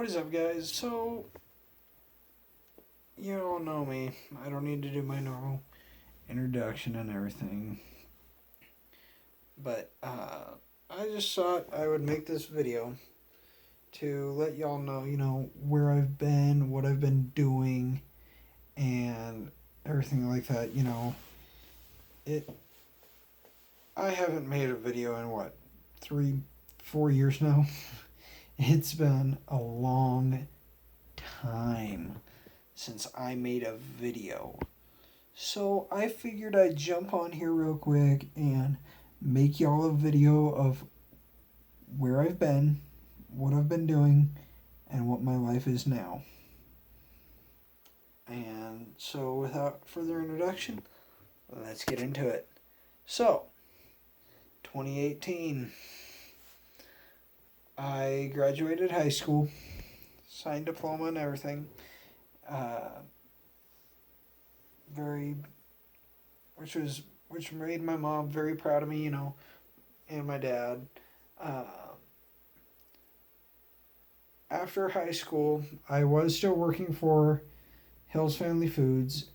What is up, guys? So, you all know me. I don't need to do my normal introduction and everything. But, I just thought I would make this video to let y'all know, where I've been, what I've been doing, and everything like that. It. I haven't made a video in what, 3, 4 years now? It's been a long time since I made a video. So I figured I'd jump on here real quick and make y'all a video of where I've been, what I've been doing, and what my life is now. And so without further introduction, let's get into it. So, 2018, I graduated high school, signed diploma and everything. Very which made my mom very proud of me, and my dad. Uh, After high school, I was still working for Hills Family Foods.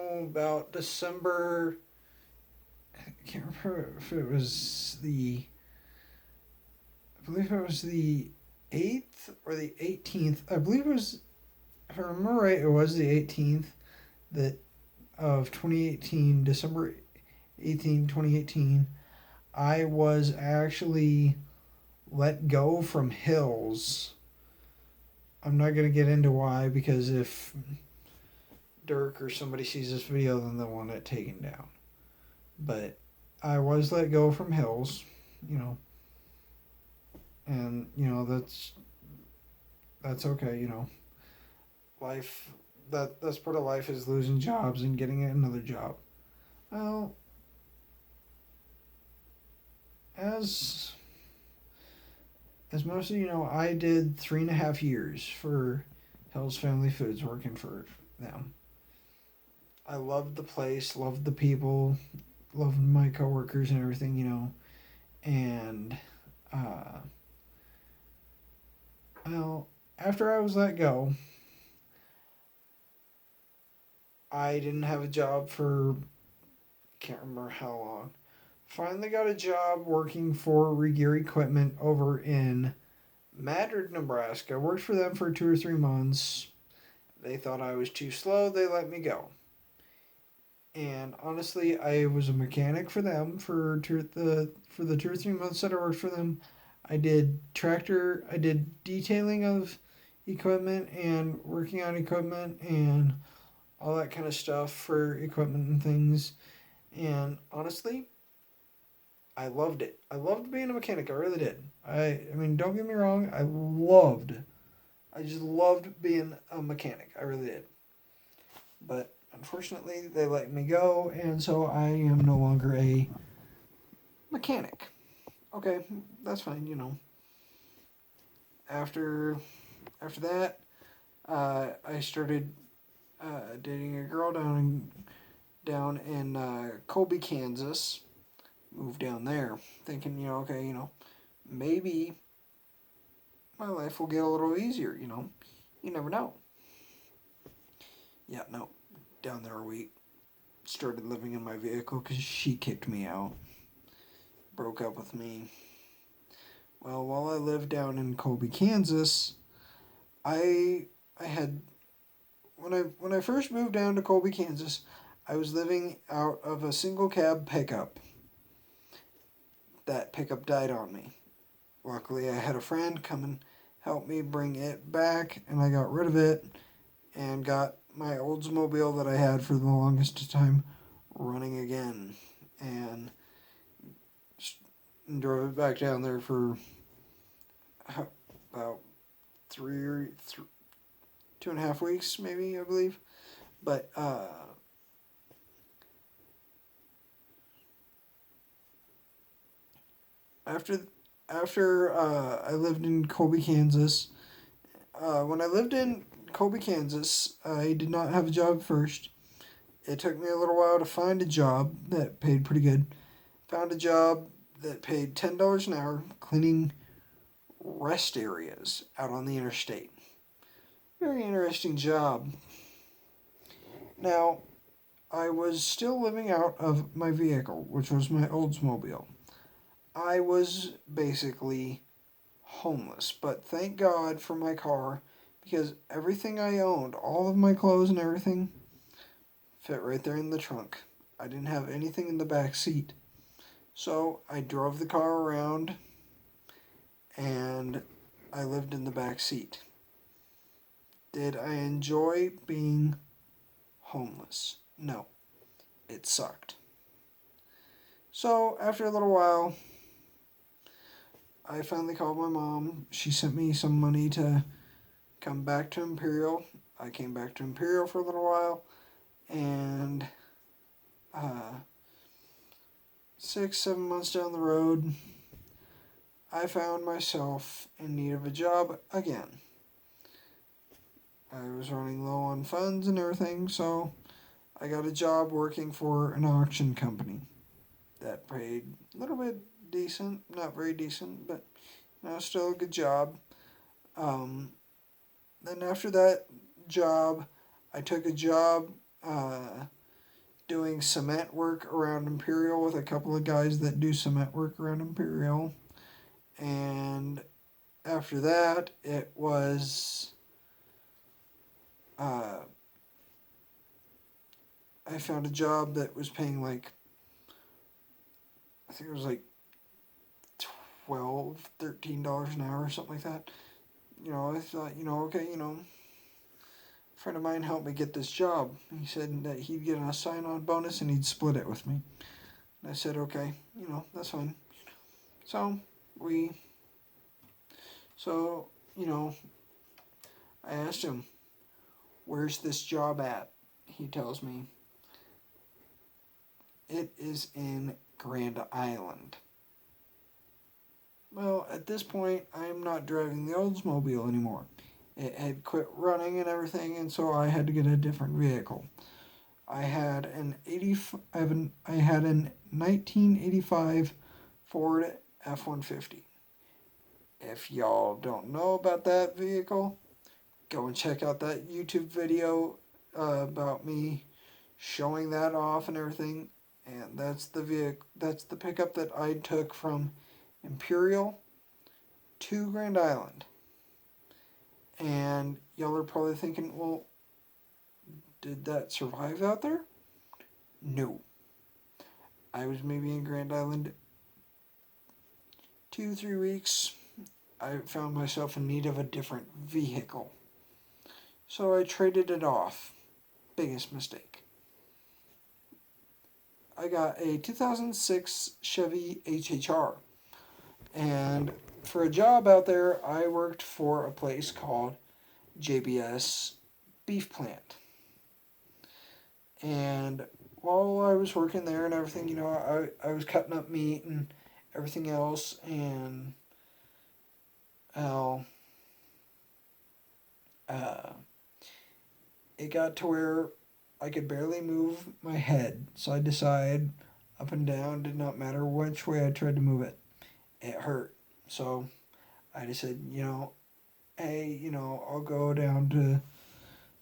About December, I can't remember if it was I believe it was the 8th or the 18th. I believe it was, if I remember right, it was the 18th that of 2018, December 18, 2018. I was actually let go from Hills. I'm not going to get into why, because if Dirk or somebody sees this video, then they'll want it taken down. But I was let go from Hills, and that's okay, Life, that's part of life, is losing jobs and getting another job. Well, as most of you know, I did 3.5 years for Hills Family Foods, working for them. I loved the place, loved the people, loved my coworkers and everything, and well, after I was let go, I didn't have a job for, can't remember how long. Finally got a job working for Regear Equipment over in Madrid, Nebraska. Worked for them for 2 or 3 months. They thought I was too slow. They let me go. And honestly, I was a mechanic for them for the 2 or 3 months that I worked for them. I did detailing of equipment and working on equipment and all that kind of stuff for equipment and things. And honestly, I loved it. I loved being a mechanic. I really did. I mean, don't get me wrong. I just loved being a mechanic. I really did. But unfortunately, they let me go, and so I am no longer a mechanic. Okay, that's fine. After that, I started dating a girl down in Colby, Kansas. Moved down there, thinking, okay, maybe my life will get a little easier. You never know. Yeah, no, down there we started living in my vehicle because she kicked me out, broke up with me. Well, while I lived down in Colby, Kansas, I had when I first moved down to Colby, Kansas, I was living out of a single cab pickup. That pickup died on me. Luckily, I had a friend come and help me bring it back, and I got rid of it and got my Oldsmobile that I had for the longest time running again, and drove it back down there for about 2.5 weeks, maybe, I believe. But after I lived in Colby, Kansas. When I lived in Colby, Kansas, I did not have a job first. It took me a little while to find a job that paid pretty good. Found a job that paid $10 an hour cleaning rest areas out on the interstate. Very interesting job. Now, I was still living out of my vehicle, which was my Oldsmobile. I was basically homeless, but thank God for my car because everything I owned, all of my clothes and everything, fit right there in the trunk. I didn't have anything in the back seat. So I drove the car around and I lived in the back seat. Did I enjoy being homeless? No, it sucked. So after a little while, I finally called my mom. She sent me some money to come back to Imperial. I came back to Imperial for a little while, and 6, 7 months down the road, I found myself in need of a job again. I was running low on funds and everything, so I got a job working for an auction company that paid a little bit decent, not very decent, but still a good job. Then after that job, I took a job doing cement work around Imperial with a couple of guys that do cement work around Imperial. And after that, it was I found a job that was paying like, I think it was like $12, $13 an hour or something like that. I thought, okay, a friend of mine helped me get this job. He said that he'd get a sign-on bonus and he'd split it with me. And I said, okay, that's fine. So, I asked him, where's this job at? He tells me, it is in Grand Island. Well, at this point, I'm not driving the Oldsmobile anymore. It had quit running and everything, and so I had to get a different vehicle. I had an 1985 Ford F-150. If y'all don't know about that vehicle, go and check out that YouTube video about me showing that off and everything. And that's the vehicle. That's the pickup that I took from Imperial to Grand Island. And y'all are probably thinking, well, did that survive out there? No. I was maybe in Grand Island 2-3 weeks. I found myself in need of a different vehicle. So I traded it off. Biggest mistake. I got a 2006 Chevy HHR. And for a job out there, I worked for a place called JBS Beef Plant. And while I was working there and everything, I was cutting up meat and everything else, and it got to where I could barely move my head. So I decided up and down, did not matter which way I tried to move it. It hurt. So I decided, hey, I'll go down to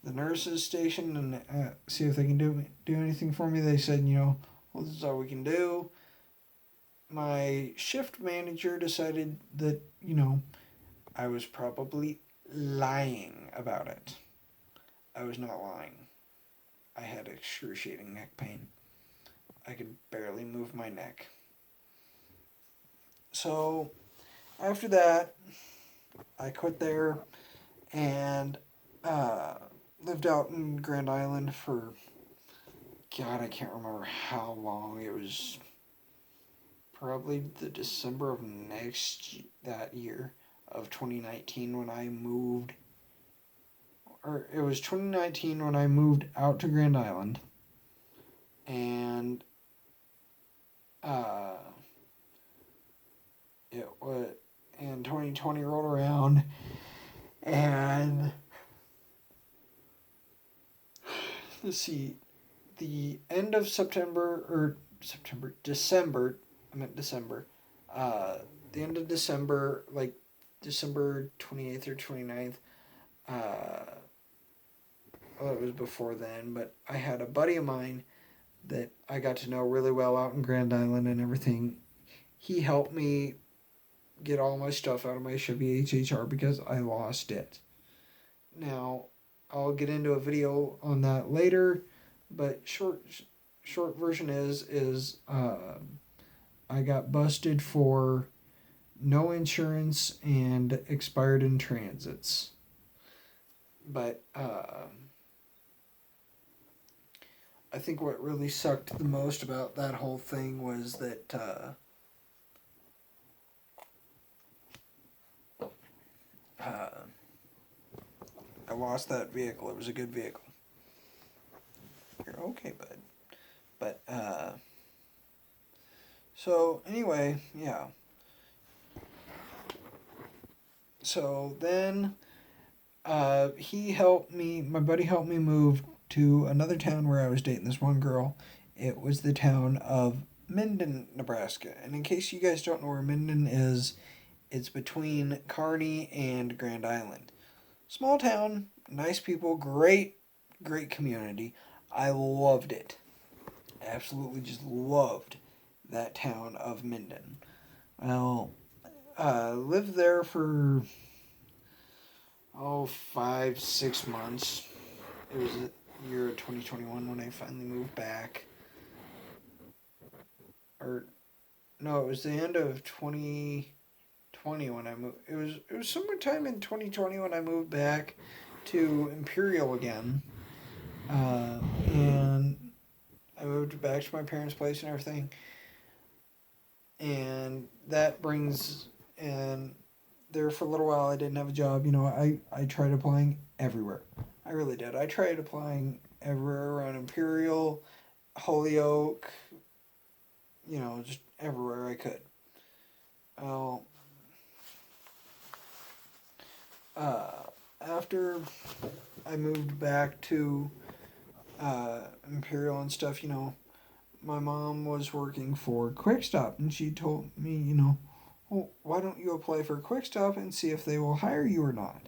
the nurse's station and see if they can do anything for me. They said, well, this is all we can do. My shift manager decided that, I was probably lying about it. I was not lying. I had excruciating neck pain. I could barely move my neck. So after that, I quit there and lived out in Grand Island for, God, I can't remember how long. It was probably the December of that year of 2019 when I moved, or it was 2019 when I moved out to Grand Island, and it was, and 2020 rolled around, and let's see, the end of December, The end of December, like December 28th or 29th, well, it was before then, but I had a buddy of mine that I got to know really well out in Grand Island and everything. He helped me get all my stuff out of my Chevy HHR because I lost it. Now, I'll get into a video on that later, but short version is I got busted for no insurance and expired in transits. But I think what really sucked the most about that whole thing was that I lost that vehicle. It was a good vehicle. You're okay, bud. But so anyway, yeah. So then he helped me. My buddy helped me move to another town where I was dating this one girl. It was the town of Minden, Nebraska. And in case you guys don't know where Minden is, it's between Kearney and Grand Island. Small town, nice people, great community. I loved it. Absolutely just loved that town of Minden. Well, lived there for 5-6 months. It was the year of 2021 when I finally moved back. Or no, it was the end of 2020 when I moved. It was summertime in 2020 when I moved back to Imperial again. And I moved back to my parents' place and everything. And that brings, and there for a little while I didn't have a job. You know, I tried applying everywhere. I really did. I tried applying everywhere around Imperial, Holyoke, you know, just everywhere I could. Well, after I moved back to Imperial and stuff, you know, my mom was working for Quick Stop, and she told me, you know, well, why don't you apply for Quick Stop and see if they will hire you or not?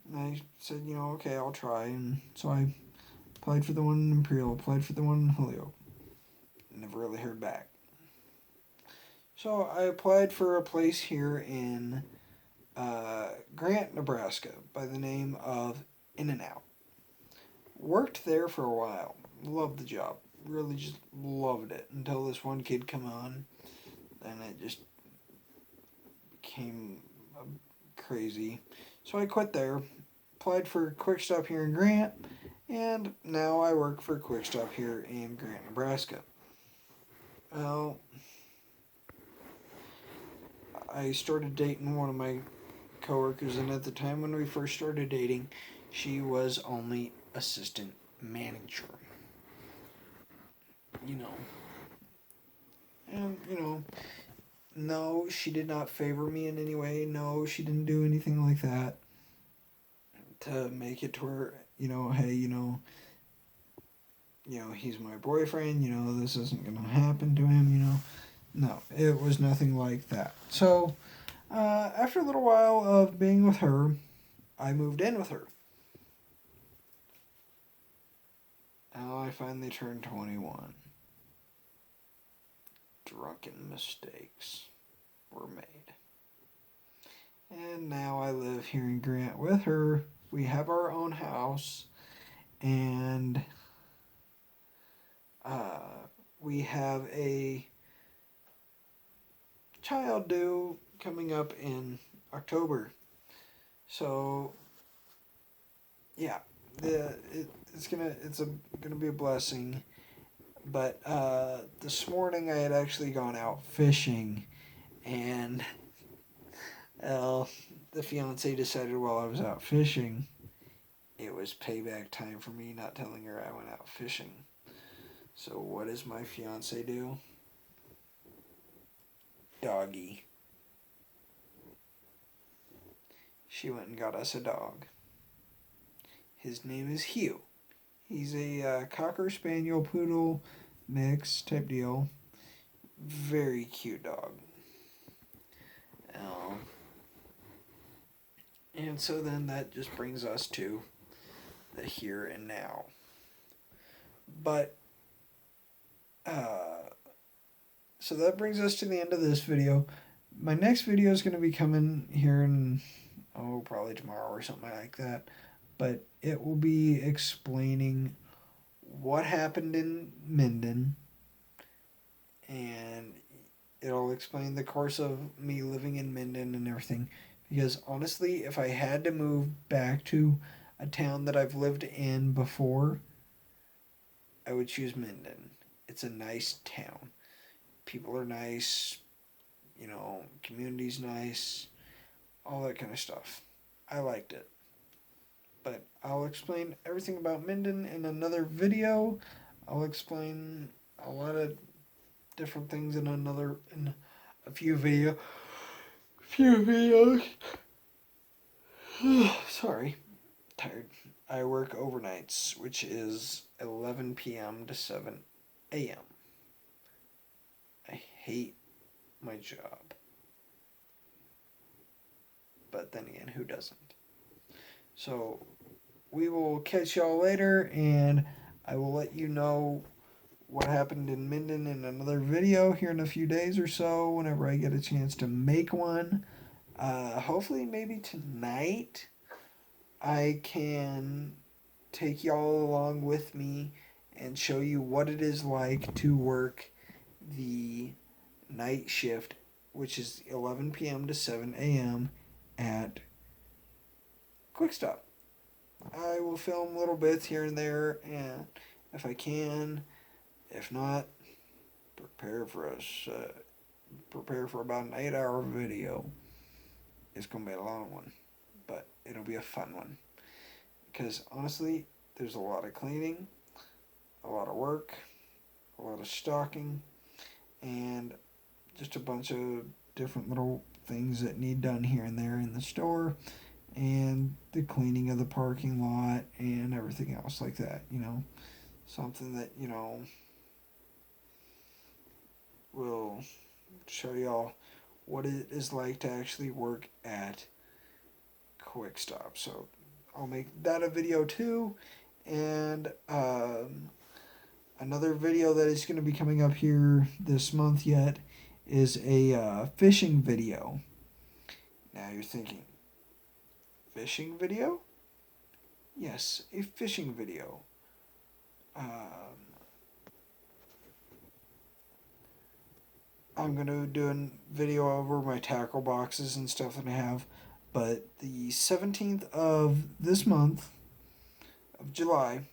And I said, you know, okay, I'll try. And so I applied for the one in Imperial, applied for the one in Holyoke. Never really heard back. So I applied for a place here in Grant, Nebraska, by the name of In-N-Out. Worked there for a while. Loved the job. Really just loved it until this one kid come on, and it just became crazy. So I quit there, applied for Quick Stop here in Grant, and now I work for Quick Stop here in Grant, Nebraska. Well, I started dating one of my coworkers, and at the time when we first started dating, she was only assistant manager. You know. And, you know, no, she did not favor me in any way. No, she didn't do anything like that to make it to where, you know, hey, you know, he's my boyfriend, you know, this isn't going to happen to him, you know. No, it was nothing like that. So, after a little while of being with her, I moved in with her. Now I finally turned 21. Drunken mistakes were made. And now I live here in Grant with her. We have our own house, and we have a child due coming up in October. So yeah, it's gonna be a blessing. But this morning I had actually gone out fishing, and the fiance decided while I was out fishing, it was payback time for me not telling her I went out fishing. So what does my fiance do? Doggy. She went and got us a dog. His name is Hugh. He's a Cocker Spaniel Poodle mix type deal. Very cute dog. Um, and so then that just brings us to the here and now. But, so that brings us to the end of this video. My next video is going to be coming here in, probably tomorrow or something like that. But it will be explaining what happened in Minden, and it'll explain the course of me living in Minden and everything. Because honestly, if I had to move back to a town that I've lived in before, I would choose Minden. It's a nice town. People are nice, community's nice, all that kind of stuff. I liked it. But I'll explain everything about Minden in another video. I'll explain a lot of different things in a few videos. Sorry, tired. I work overnights, which is 11 p.m. to 7 a.m. I hate my job. But then again, who doesn't? So we will catch y'all later, and I will let you know what happened in Minden in another video here in a few days or so, whenever I get a chance to make one. Hopefully maybe tonight I can take y'all along with me and show you what it is like to work the night shift, which is 11 p.m. to 7 a.m. at Quick Stop. I will film little bits here and there, and if I can, if not, prepare for about an 8-hour video. It's gonna be a long one, but it'll be a fun one. Because honestly, there's a lot of cleaning, a lot of work, a lot of stocking, and just a bunch of different little things that need done here and there in the store, and the cleaning of the parking lot and everything else like that, something that, will show y'all what it is like to actually work at Quick Stop. So I'll make that a video too, and another video that is going to be coming up here this month yet is a fishing video. Now you're thinking, fishing video? Yes, a fishing video. I'm going to do a video over my tackle boxes and stuff that I have, but the 17th of this month, of July,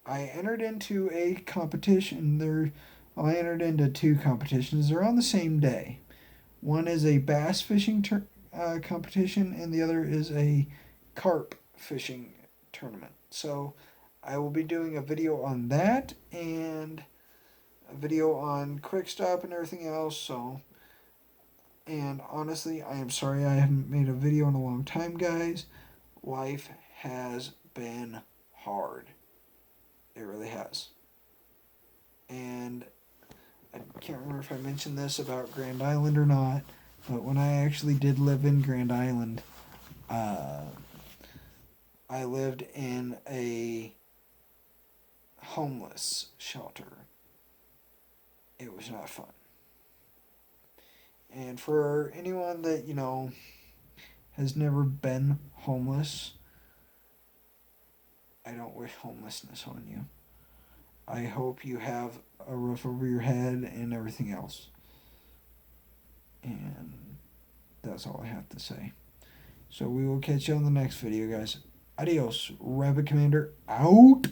I entered into a competition. I entered into 2 competitions. They're on the same day. One is a bass fishing competition, and the other is a carp fishing tournament. So I will be doing a video on that, and a video on Quick Stop and everything else. So, and honestly, I am sorry I haven't made a video in a long time, guys. Life has been hard. It really has. And I can't remember if I mentioned this about Grand Island or not, but when I actually did live in Grand Island, I lived in a homeless shelter. It was not fun. And for anyone that, has never been homeless, I don't wish homelessness on you. I hope you have a roof over your head and everything else. And that's all I have to say. So we will catch you on the next video, guys. Adios. Rabbit Commander out.